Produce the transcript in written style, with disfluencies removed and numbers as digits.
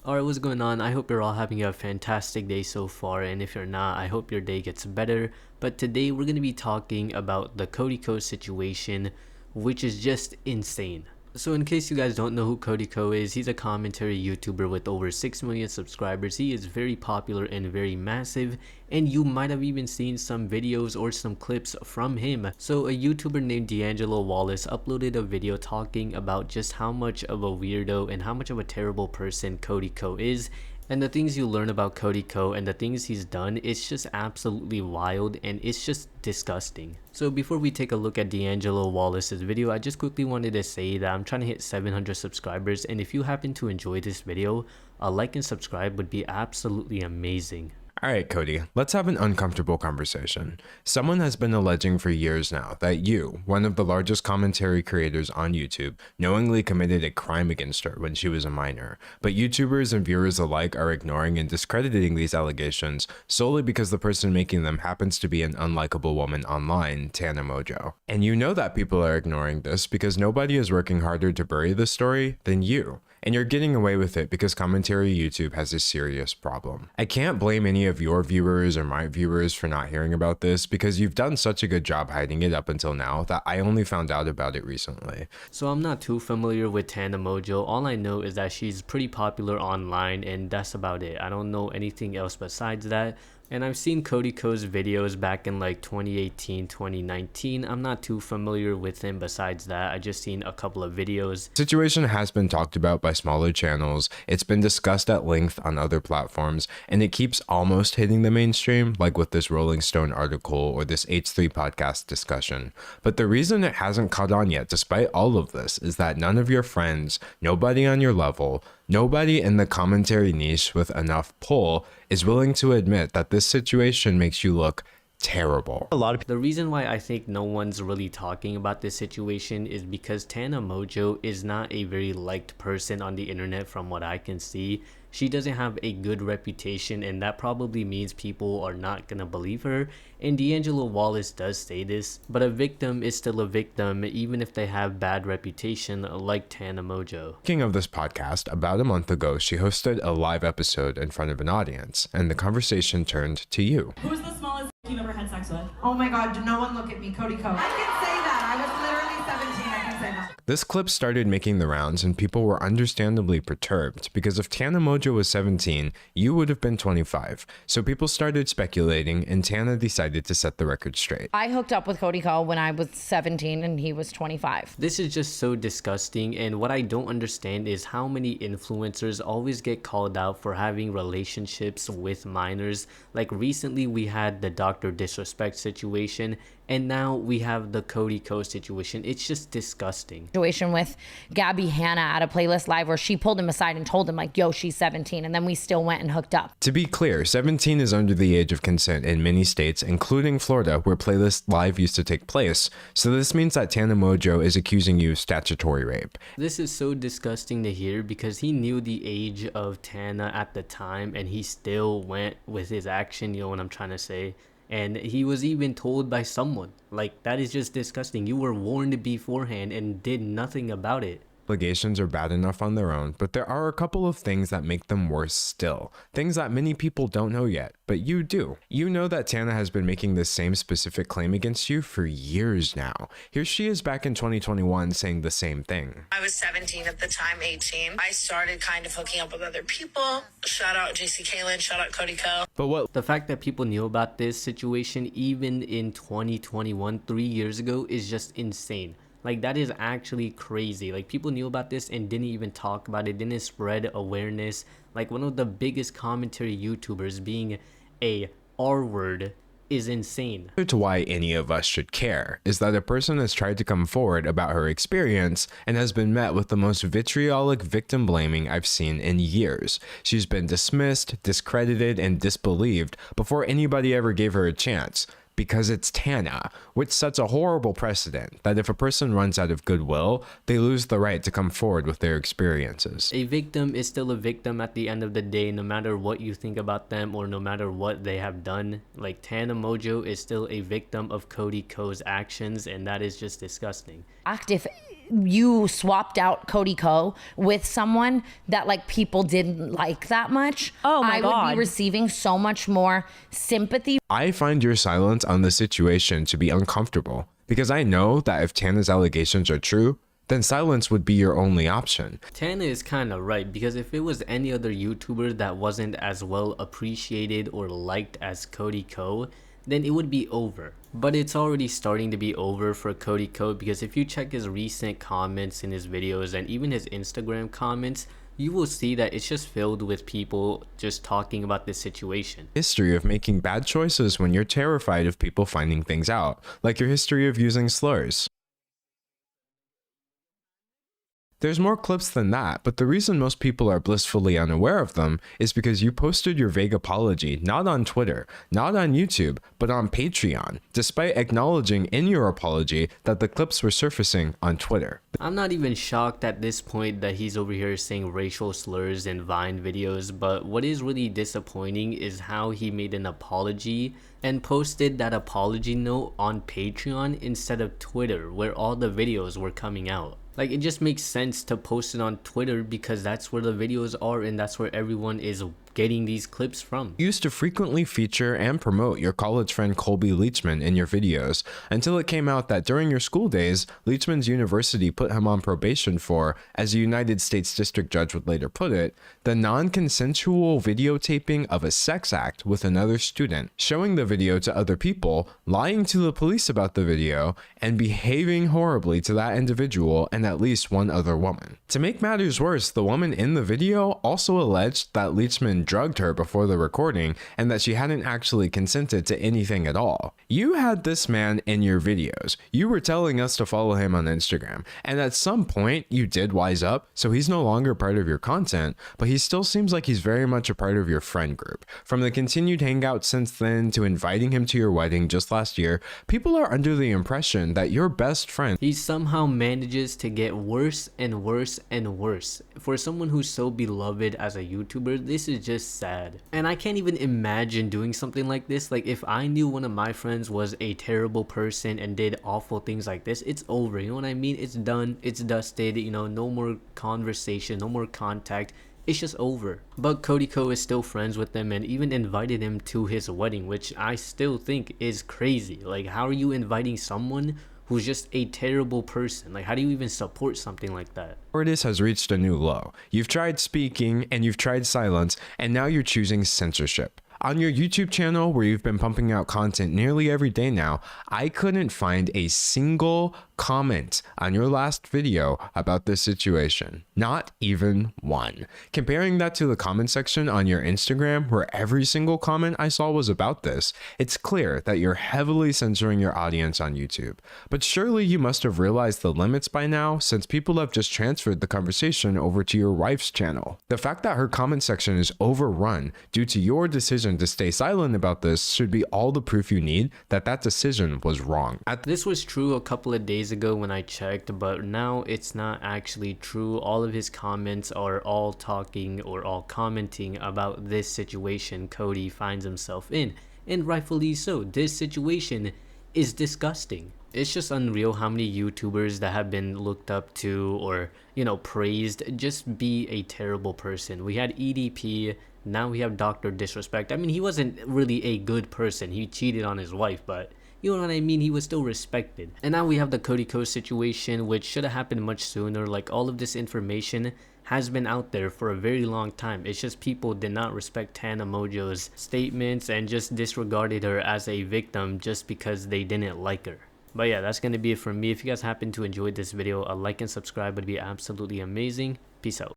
Alright, what's going on? I hope you're all having a fantastic day so far, and if you're not, I hope your day gets better. But today we're going to be talking about the Cody situation, which is just insane. So in case you guys don't know who Cody is, he's a commentary YouTuber with over 6 million subscribers. He is very popular and very massive, and you might have even seen some videos or some clips from him. So a YouTuber named D'Angelo Wallace uploaded a video talking about just how much of a weirdo and how much of a terrible person Cody is. And the things you learn about Cody and the things he's done, it's just absolutely wild and it's just disgusting. So before we take a look at D'Angelo Wallace's video, I just quickly wanted to say that I'm trying to hit 700 subscribers, and if you happen to enjoy this video, a like and subscribe would be absolutely amazing. Alright, Cody, let's have an uncomfortable conversation. Someone has been alleging for years now that you, one of the largest commentary creators on YouTube, knowingly committed a crime against her when she was a minor. But YouTubers and viewers alike are ignoring and discrediting these allegations solely because the person making them happens to be an unlikable woman online, Tana Mongeau. And you know that people are ignoring this because nobody is working harder to bury the story than you. And you're getting away with it because commentary YouTube has a serious problem. I can't blame any of your viewers or my viewers for not hearing about this because you've done such a good job hiding it up until now that I only found out about it recently. So I'm not too familiar with Tana Mongeau. All I know is that she's pretty popular online, and that's about it. I don't know anything else besides that. And I've seen Cody videos back in like 2018, 2019. I'm not too familiar with him besides that. I just seen a couple of videos. The situation has been talked about by smaller channels. It's been discussed at length on other platforms, and it keeps almost hitting the mainstream, like with this Rolling Stone article or this H3 podcast discussion. But the reason it hasn't caught on yet, despite all of this, is that none of your friends, nobody on your level, nobody in the commentary niche with enough pull is willing to admit that this situation makes you look terrible. The reason why I think no one's really talking about this situation is because Tana Mongeau is not a very liked person on the internet from what I can see. She doesn't have a good reputation, and that probably means people are not gonna believe her. And D'Angelo Wallace does say this, but a victim is still a victim even if they have bad reputation like Tana Mongeau. Speaking of this podcast, about a month ago she hosted a live episode in front of an audience, and the conversation turned to you. Who's the smallest you've ever had sex with? Oh my god, did no one look at me, Cody I can say that. I was literally 17, I can say that. This clip started making the rounds, and people were understandably perturbed because if Tana Mongeau was 17, you would have been 25. So people started speculating, and Tana decided to set the record straight. I hooked up with Cody when I was 17 and he was 25. This is just so disgusting, and what I don't understand is how many influencers always get called out for having relationships with minors. Like recently we had the Dr. Disrespect situation, and now we have the Cody situation. It's just disgusting. Situation with Gabby Hanna at a Playlist Live where she pulled him aside and told him like, yo, she's 17, and then we still went and hooked up. To be clear, 17 is under the age of consent in many states, including Florida, where Playlist Live used to take place. So this means that Tana Mongeau is accusing you of statutory rape. This is so disgusting to hear because he knew the age of Tana at the time and he still went with his action, you know what I'm trying to say? And he was even told by someone. Like, that is just disgusting. You were warned beforehand and did nothing about it. Allegations are bad enough on their own, but there are a couple of things that make them worse still. Things that many people don't know yet, but you do. You know that Tana has been making this same specific claim against you for years now. Here she is back in 2021 saying the same thing. I was 17 at the time, 18. I started kind of hooking up with other people. Shout out JC Kalen, shout out Cody But what the fact that people knew about this situation even in 2021, 3 years ago, is just insane. Like, that is actually crazy. Like, people knew about this and didn't even talk about it, didn't spread awareness. Like, one of the biggest commentary YouTubers being a R-word is insane. To why any of us should care is that a person has tried to come forward about her experience and has been met with the most vitriolic victim blaming I've seen in years. She's been dismissed, discredited, and disbelieved before anybody ever gave her a chance. Because it's Tana, which sets a horrible precedent that if a person runs out of goodwill, they lose the right to come forward with their experiences. A victim is still a victim at the end of the day, no matter what you think about them or no matter what they have done. Like, Tana Mongeau is still a victim of Cody actions, and that is just disgusting. Active you swapped out Cody Ko with someone that like people didn't like that much, Oh my I would God. be receiving so much more sympathy. I find your silence on the situation to be uncomfortable because I know that if Tana's allegations are true, then silence would be your only option. Tana is kind of right, because if it was any other YouTuber that wasn't as well appreciated or liked as Cody Ko, then it would be over. But it's already starting to be over for Cody Ko, because if you check his recent comments in his videos and even his Instagram comments, you will see that it's just filled with people just talking about this situation. History of making bad choices when you're terrified of people finding things out, like your history of using slurs. There's more clips than that, but the reason most people are blissfully unaware of them is because you posted your vague apology not on Twitter, not on YouTube, but on Patreon, despite acknowledging in your apology that the clips were surfacing on Twitter. I'm not even shocked at this point that he's over here saying racial slurs in Vine videos, but what is really disappointing is how he made an apology and posted that apology note on Patreon instead of Twitter, where all the videos were coming out. Like, it just makes sense to post it on Twitter because that's where the videos are and that's where everyone is getting these clips from. You used to frequently feature and promote your college friend Colby Leachman in your videos until it came out that during your school days, Leachman's university put him on probation for, as a United States District Judge would later put it, the non-consensual videotaping of a sex act with another student, showing the video to other people, lying to the police about the video, and behaving horribly to that individual and at least one other woman. To make matters worse, the woman in the video also alleged that Leachman drugged her before the recording and that she hadn't actually consented to anything at all. You had this man in your videos. You were telling us to follow him on Instagram, and at some point you did wise up, so he's no longer part of your content, but he still seems like he's very much a part of your friend group. From the continued hangout since then to inviting him to your wedding just last year, people are under the impression that your best friend. He somehow manages to get worse and worse and worse. For someone who's so beloved as a YouTuber, this is just sad. And I can't even imagine doing something like this. Like, if I knew one of my friends was a terrible person and did awful things like this, it's over, you know what I mean? It's done, it's dusted, you know, no more conversation, no more contact. It's just over. But Cody Ko is still friends with them and even invited him to his wedding, which I still think is crazy. Like, how are you inviting someone who's just a terrible person? Like, how do you even support something like that? Cowardice has reached a new low. You've tried speaking and you've tried silence, and now you're choosing censorship. On your YouTube channel, where you've been pumping out content nearly every day now, I couldn't find a single comment on your last video about this situation. Not even one. Comparing that to the comment section on your Instagram, where every single comment I saw was about this, it's clear that you're heavily censoring your audience on YouTube. But surely you must have realized the limits by now, since people have just transferred the conversation over to your wife's channel. The fact that her comment section is overrun due to your decision to stay silent about this should be all the proof you need that that decision was wrong. This was true a couple of days ago when I checked, but now it's not actually true. All of his comments are all talking or all commenting about this situation Cody finds himself in, and rightfully so. This situation is disgusting. It's just unreal how many YouTubers that have been looked up to or, you know, praised just be a terrible person. We had EDP, now we have Dr. Disrespect. I mean, he wasn't really a good person. He cheated on his wife, but you know what I mean? He was still respected. And now we have the Cody Ko situation, which should have happened much sooner. Like, all of this information has been out there for a very long time. It's just people did not respect Tana Mongeau's statements and just disregarded her as a victim just because they didn't like her. But yeah, that's going to be it from me. If you guys happen to enjoy this video, a like and subscribe would be absolutely amazing. Peace out.